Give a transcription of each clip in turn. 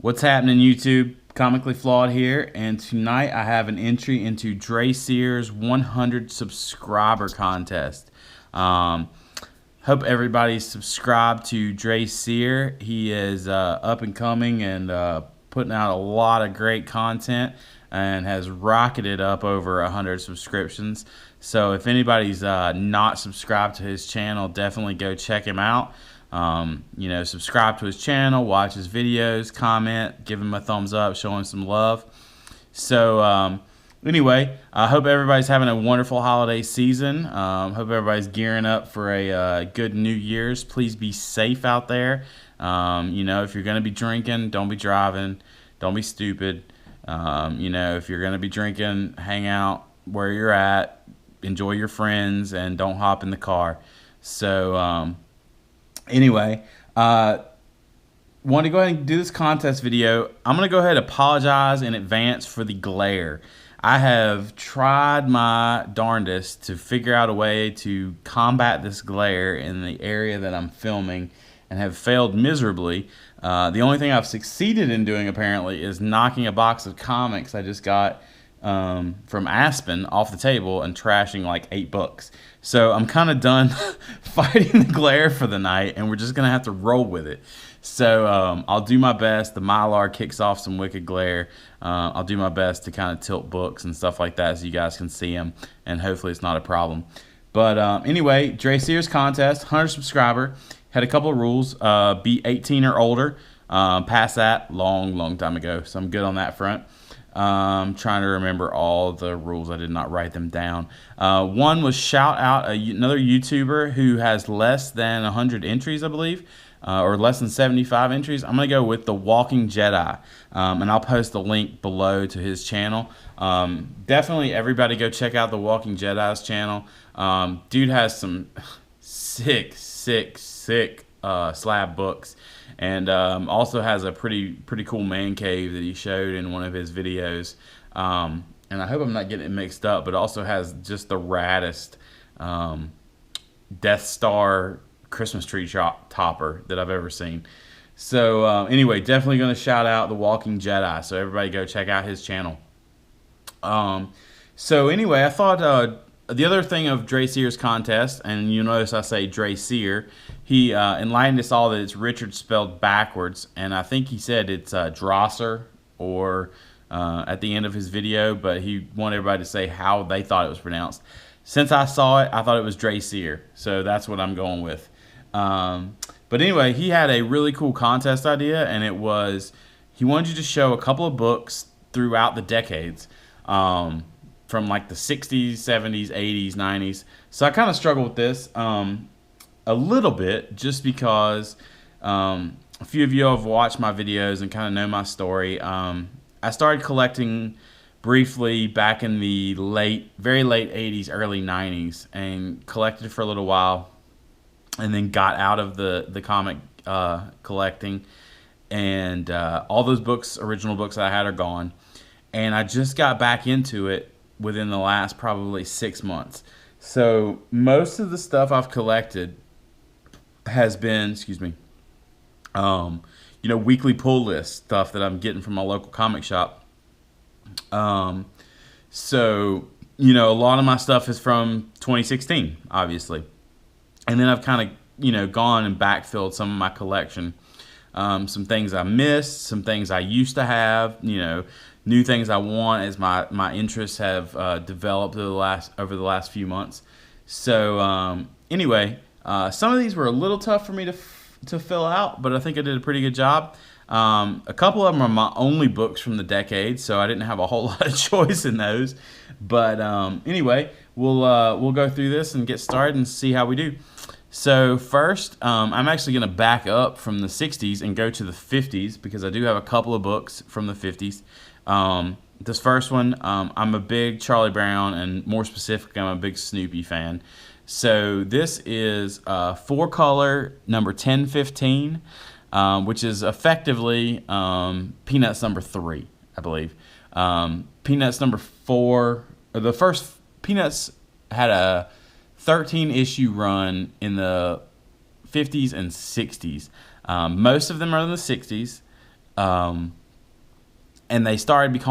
What's happening, YouTube? Comically Flawed here, and tonight I have an entry into Drachir's 100 subscriber contest. Hope everybody's subscribed to Drahcir. He is up and coming and putting out a lot of great content and has rocketed up over 100 subscriptions. So if anybody's not subscribed to his channel, definitely go check him out. Subscribe to his channel, watch his videos, comment, give him a thumbs up, show him some love. So anyway, I hope everybody's having a wonderful holiday season. Hope everybody's gearing up for a good New Year's. Please be safe out there. If you're going to be drinking, don't be driving. Don't be stupid. If you're going to be drinking, hang out where you're at. Enjoy your friends and don't hop in the car. So, anyway, wanted to go ahead and do this contest video. I'm going to go ahead and apologize in advance for the glare. I have tried my darndest to figure out a way to combat this glare in the area that I'm filming and have failed miserably. The only thing I've succeeded in doing, apparently, is knocking a box of comics I just got from Aspen off the table and trashing like 8 books. So I'm kind of done fighting the glare for the night, and we're just going to have to roll with it. So I'll do my best. The Mylar kicks off some wicked glare. I'll do my best to kind of tilt books and stuff like that so you guys can see them, and hopefully it's not a problem. But anyway, Drahcir's contest, 100 subscriber, had a couple of rules. Be 18 or older. Past that, long time ago, so I'm good on that front. Trying to remember all the rules. I did not write them down. One was shout out another YouTuber who has less than 100 entries, I believe, or less than 75 entries. I'm going to go with the Walking Jedi, and I'll post the link below to his channel. Definitely everybody go check out the Walking Jedi's channel. Dude has some sick slab books. And also has a pretty cool man cave that he showed in one of his videos. And I hope I'm not getting it mixed up, but also has just the raddest Death Star Christmas tree topper that I've ever seen. So anyway, definitely going to shout out the Walking Jedi. So everybody go check out his channel. So anyway, I thought the other thing of Drahcir's contest, and you notice I say Drahcir, he enlightened us all that it's Richard spelled backwards, and I think he said it's Drachir or at the end of his video, but he wanted everybody to say how they thought it was pronounced. Since I saw it, I thought it was Drahcir, so that's what I'm going with. But anyway, he had a really cool contest idea, and it was he wanted you to show a couple of books throughout the decades. From like the 60s, 70s, 80s, 90s. So I kind of struggle with this a little bit just because a few of you have watched my videos and kind of know my story. I started collecting briefly back in the very late 80s, early 90s, and collected for a little while and then got out of the comic collecting. And all those books, original books that I had, are gone. And I just got back into it within the last probably 6 months. So most of the stuff I've collected has been, weekly pull list stuff that I'm getting from my local comic shop. So a lot of my stuff is from 2016, obviously. And then I've kind of, gone and backfilled some of my collection. Some things I missed, some things I used to have, new things I want as my interests have developed over the last few months. So anyway, some of these were a little tough for me to fill out, but I think I did a pretty good job. A couple of them are my only books from the decade, so I didn't have a whole lot of choice in those. But anyway, we'll go through this and get started and see how we do. So first, I'm actually going to back up from the 60s and go to the 50s because I do have a couple of books from the 50s. This first one, I'm a big Charlie Brown, and more specifically, I'm a big Snoopy fan. So this is 4-color number 1015, which is effectively Peanuts number 3, I believe. Peanuts number 4, the first Peanuts had a 13-issue run in the 50s and 60s. Most of them are in the 60s. And they started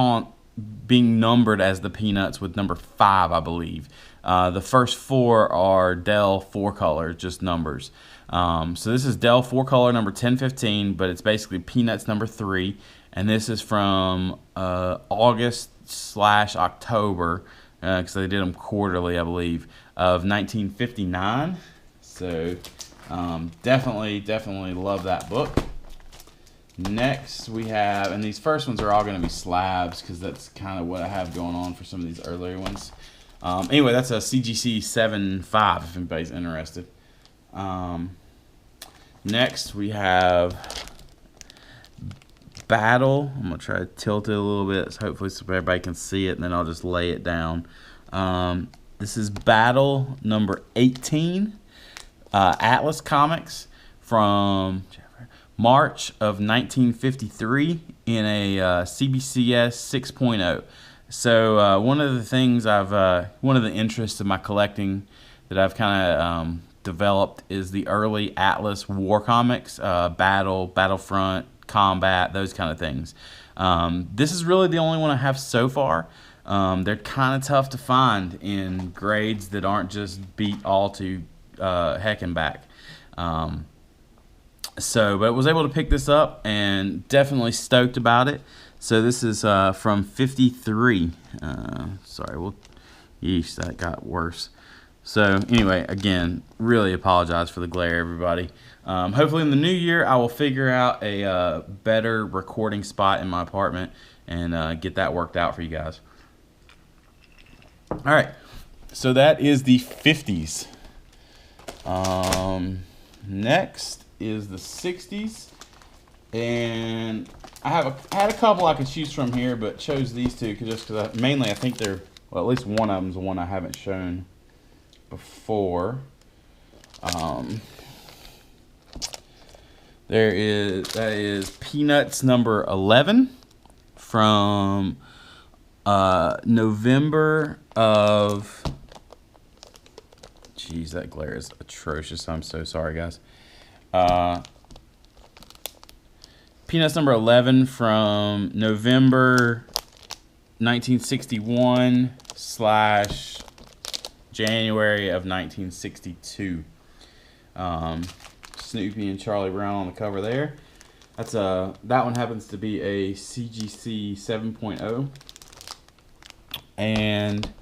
being numbered as the Peanuts with number 5, I believe. The first 4 are Dell 4-color, just numbers. So this is Dell 4-color number 1015, but it's basically Peanuts number 3. And this is from August/October, because they did them quarterly, I believe, of 1959. So definitely love that book. Next we have, and these first ones are all going to be slabs because that's kind of what I have going on for some of these earlier ones. Anyway, that's a CGC 7.5 if anybody's interested. Next we have Battle. I'm going to try to tilt it a little bit so hopefully so everybody can see it, and then I'll just lay it down. This is Battle number 18, Atlas Comics from March of 1953 in a CBCS 6.0. So one of the things one of the interests of my collecting that I've kind of developed is the early Atlas war comics, Battle, Battlefront, Combat, those kind of things. This is really the only one I have so far. They're kind of tough to find in grades that aren't just beat all to heck and back. But I was able to pick this up and definitely stoked about it. So this is from 53. Sorry, yeesh, that got worse. So anyway, again, really apologize for the glare, everybody. Hopefully in the new year, I will figure out a better recording spot in my apartment and get that worked out for you guys. All right, so that is the 50s. Next is the 60s, and I had a couple I could choose from here, but chose these two because mainly I think they're, well, at least one of them's the one I haven't shown before. That is Peanuts number 11 from November of, jeez, that glare is atrocious. I'm so sorry, guys. Peanuts number 11 from November 1961 / January of 1962. Snoopy and Charlie Brown on the cover there. That one happens to be a CGC 7.0. And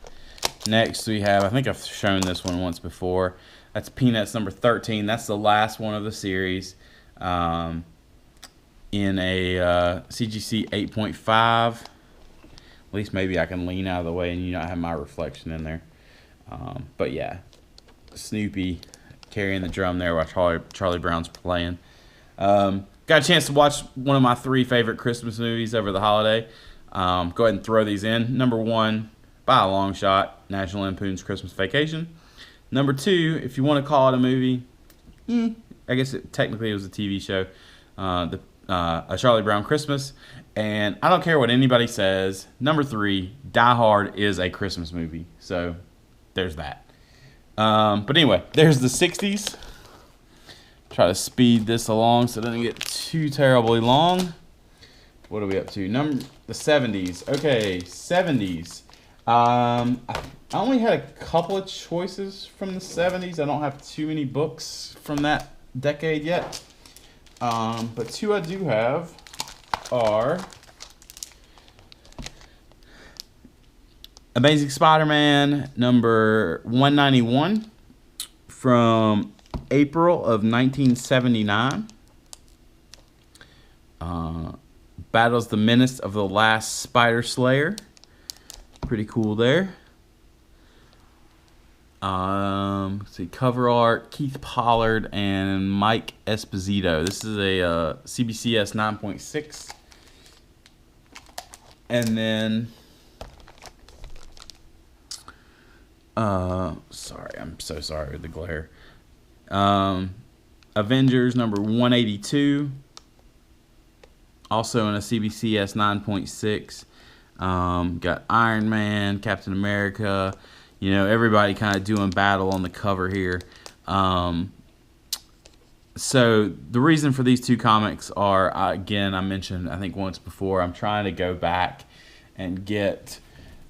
next we have, I think I've shown this one once before. That's Peanuts number 13. That's the last one of the series. In a CGC 8.5. At least maybe I can lean out of the way and you not have my reflection in there. But yeah, Snoopy carrying the drum there while Charlie Brown's playing. Got a chance to watch one of my 3 favorite Christmas movies over the holiday. Go ahead and throw these in. Number 1, by a long shot, National Lampoon's Christmas Vacation. Number 2, if you want to call it a movie, I guess technically it was a TV show, A Charlie Brown Christmas. And I don't care what anybody says, number 3, Die Hard is a Christmas movie. So there's that. But anyway, there's the 60s. Try to speed this along so it doesn't get too terribly long. What are we up to? The 70s. Okay, 70s. I only had a couple of choices from the 70s. I don't have too many books from that decade yet. But 2 I do have are Amazing Spider-Man number 191 from April of 1979. Battles the Menace of the Last Spider Slayer. Pretty cool there. Let's see, cover art, Keith Pollard and Mike Esposito. This is a CBCS 9.6. And then, sorry, I'm so sorry with the glare. Avengers number 182. Also in a CBCS 9.6. Got Iron Man, Captain America. You know, everybody kind of doing battle on the cover here. So the reason for these two comics are, again, I mentioned I think once before, I'm trying to go back and get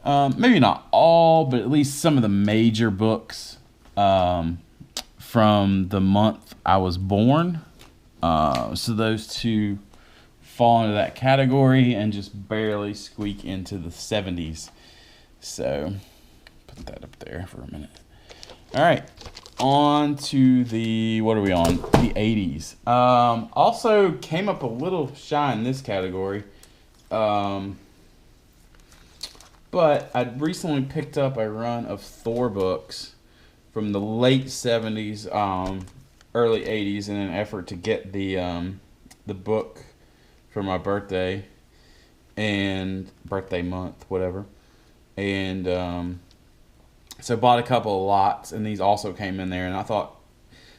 maybe not all, but at least some of the major books from the month I was born. So those two fall into that category and just barely squeak into the 70s. So put that up there for a minute. All right, on to the, what are we on? The 80s. Also came up a little shy in this category. But I recently picked up a run of Thor books from the late 70s, early 80s in an effort to get the book for my birthday and birthday month, whatever. And so bought a couple of lots, and these also came in there. And I thought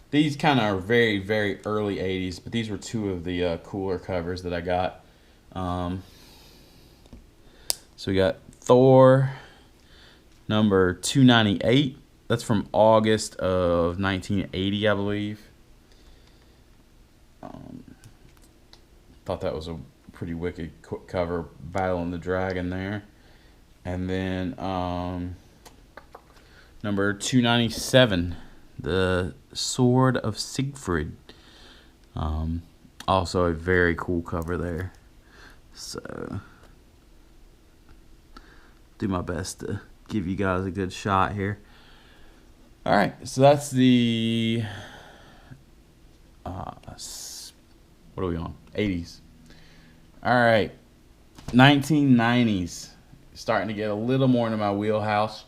these kind of are very, very early 80s, but these were two of the cooler covers that I got. So we got Thor number 298. That's from August of 1980, I believe. Thought that was a pretty wicked cover, battling the dragon there. And then number 297, the Sword of Siegfried. Also a very cool cover there. So do my best to give you guys a good shot here. All right, so that's the what are we on? 80s. All right, 1990s. Starting to get a little more into my wheelhouse.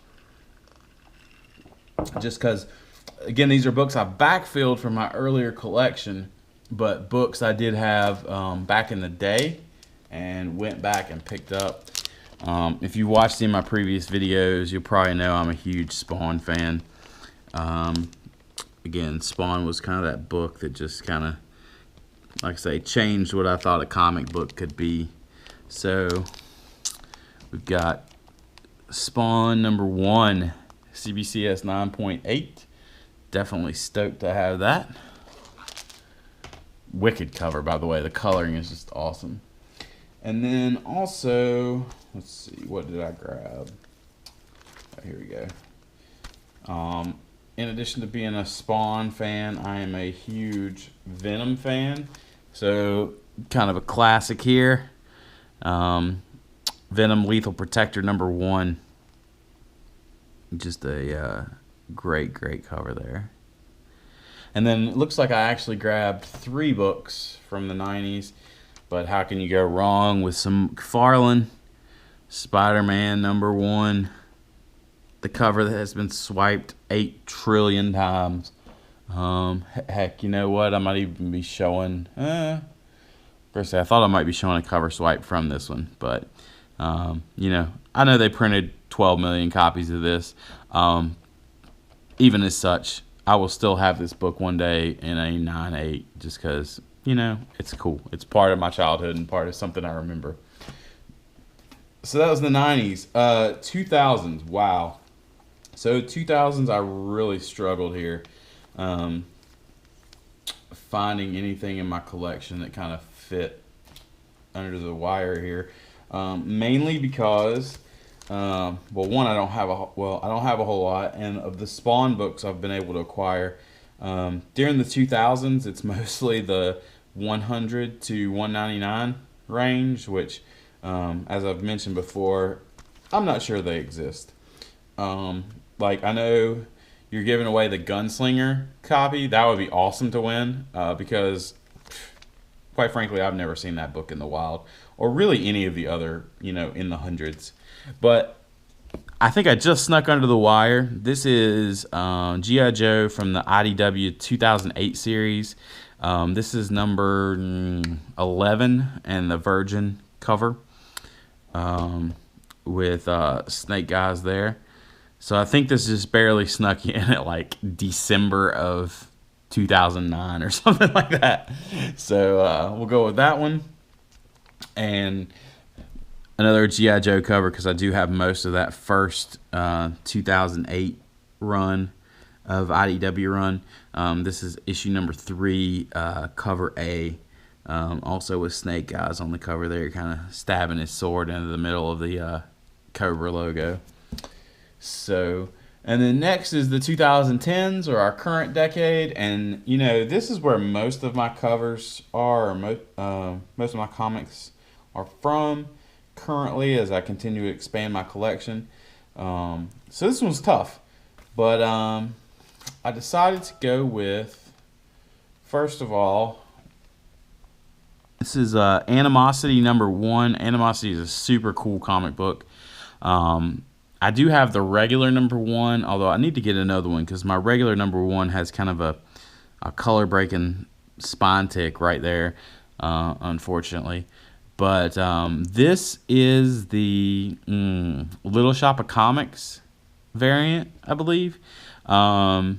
Just because, again, these are books I backfilled from my earlier collection, but books I did have back in the day and went back and picked up. If you watched any of my previous videos, you'll probably know I'm a huge Spawn fan. Again, Spawn was kind of that book that just kind of, like I say, changed what I thought a comic book could be. So we've got Spawn number 1, CBCS 9.8. Definitely stoked to have that. Wicked cover, by the way. The coloring is just awesome. And then also, let's see, what did I grab? Oh, here we go. In addition to being a Spawn fan, I am a huge Venom fan. So, kind of a classic here. Venom Lethal Protector number 1. Just a great, great cover there. And then it looks like I actually grabbed 3 books from the 90s. But how can you go wrong with some McFarlane? SpiderMan number 1. The cover that has been swiped 8 trillion times. Heck, you know what? I might even be showing... First, I thought I might be showing a cover swipe from this one. But, you know, I know they printed 12 million copies of this. Even as such, I will still have this book one day in a 9.8 just because, you know, it's cool. It's part of my childhood and part of something I remember. So that was the 90s. 2000s, wow. So 2000s, I really struggled here. Finding anything in my collection that kind of fit under the wire here. Mainly because, well, one, I don't have a whole lot, and of the Spawn books I've been able to acquire during the 2000s, it's mostly the 100 to 199 range, which, as I've mentioned before, I'm not sure they exist. Like, I know you're giving away the Gunslinger copy. That would be awesome to win, because, quite frankly, I've never seen that book in the wild, or really any of the other, you know, in the hundreds. But I think I just snuck under the wire. This is G.I. Joe from the IDW 2008 series. This is number 11 and the Virgin cover with Snake Guys there. So I think this just barely snuck in at like December of 2009 or something like that. So we'll go with that one. And another G.I. Joe cover, because I do have most of that first 2008 run. of IDW run. This is issue number 3, cover A. Also with Snake Eyes on the cover there, kind of stabbing his sword into the middle of the Cobra logo. So, and then next is the 2010s, or our current decade, and you know, this is where most of my covers are, or most of my comics are from currently, as I continue to expand my collection. So this one's tough, but I decided to go with, first of all, this is Animosity number 1. Animosity is a super cool comic book. I do have the regular number 1, although I need to get another one because my regular number 1 has kind of a color breaking spine tick right there, unfortunately. But this is the Little Shop of Comics variant, I believe. I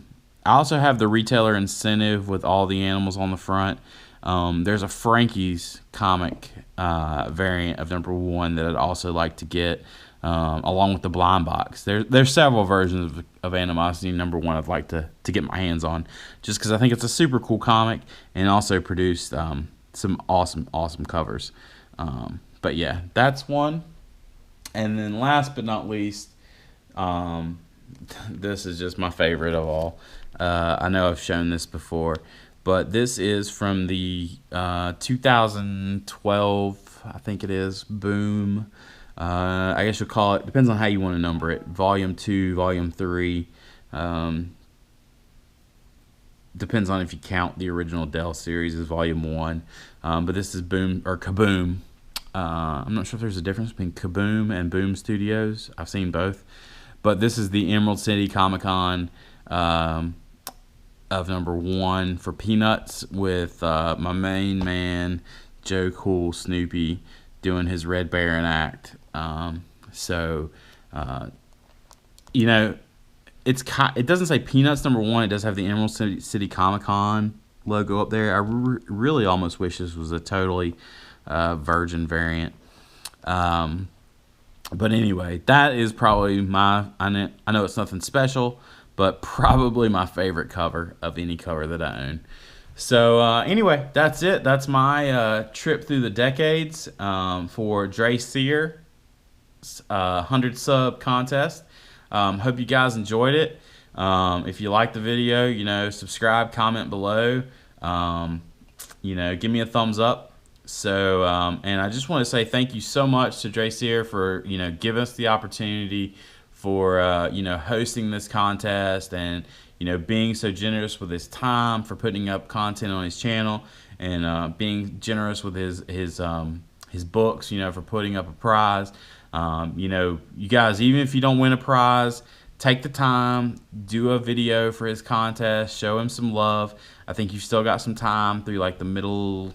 also have the retailer incentive with all the animals on the front. There's a Frankie's comic variant of number 1 that I'd also like to get, along with the blind box. There's several versions of Animosity number 1 I'd like to get my hands on, just because I think it's a super cool comic and also produced some awesome covers. But yeah, that's one. And then last but not least, this is just my favorite of all. I know I've shown this before, but this is from the 2012, I think it is, Boom. I guess you'll call it, depends on how you want to number it, Volume 2, Volume 3. Depends on if you count the original Dell series as Volume 1. But this is Boom, or Kaboom. I'm not sure if there's a difference between Kaboom and Boom Studios. I've seen both. But this is the Emerald City Comic Con of number 1 for Peanuts, with my main man, Joe Cool Snoopy, doing his Red Baron act. You know, it doesn't say Peanuts number 1. It does have the Emerald City Comic Con logo up there. I really almost wish this was a totally Virgin variant. But anyway, that is probably I know it's nothing special, but probably my favorite cover of any cover that I own. So anyway, that's it. That's my trip through the decades for Drahcir 100 sub contest. Hope you guys enjoyed it. If you liked the video, you know, subscribe, comment below. You know, give me a thumbs up. So, and I just want to say thank you so much to Drahcir for, you know, giving us the opportunity for, you know, hosting this contest, and, you know, being so generous with his time, for putting up content on his channel, and being generous with his books, you know, for putting up a prize. You know, you guys, even if you don't win a prize, take the time, do a video for his contest, show him some love. I think you've still got some time through like the middle,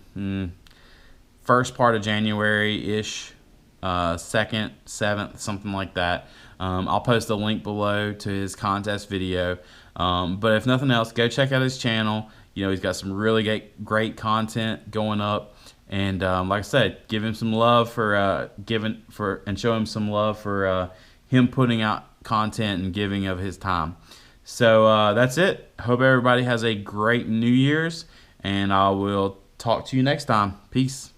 first part of January-ish, 2nd, 7th, something like that. I'll post a link below to his contest video. But if nothing else, go check out his channel. You know, he's got some really great content going up. And like I said, give him some love and show him some love for him putting out content and giving of his time. So that's it. Hope everybody has a great New Year's, and I will talk to you next time. Peace.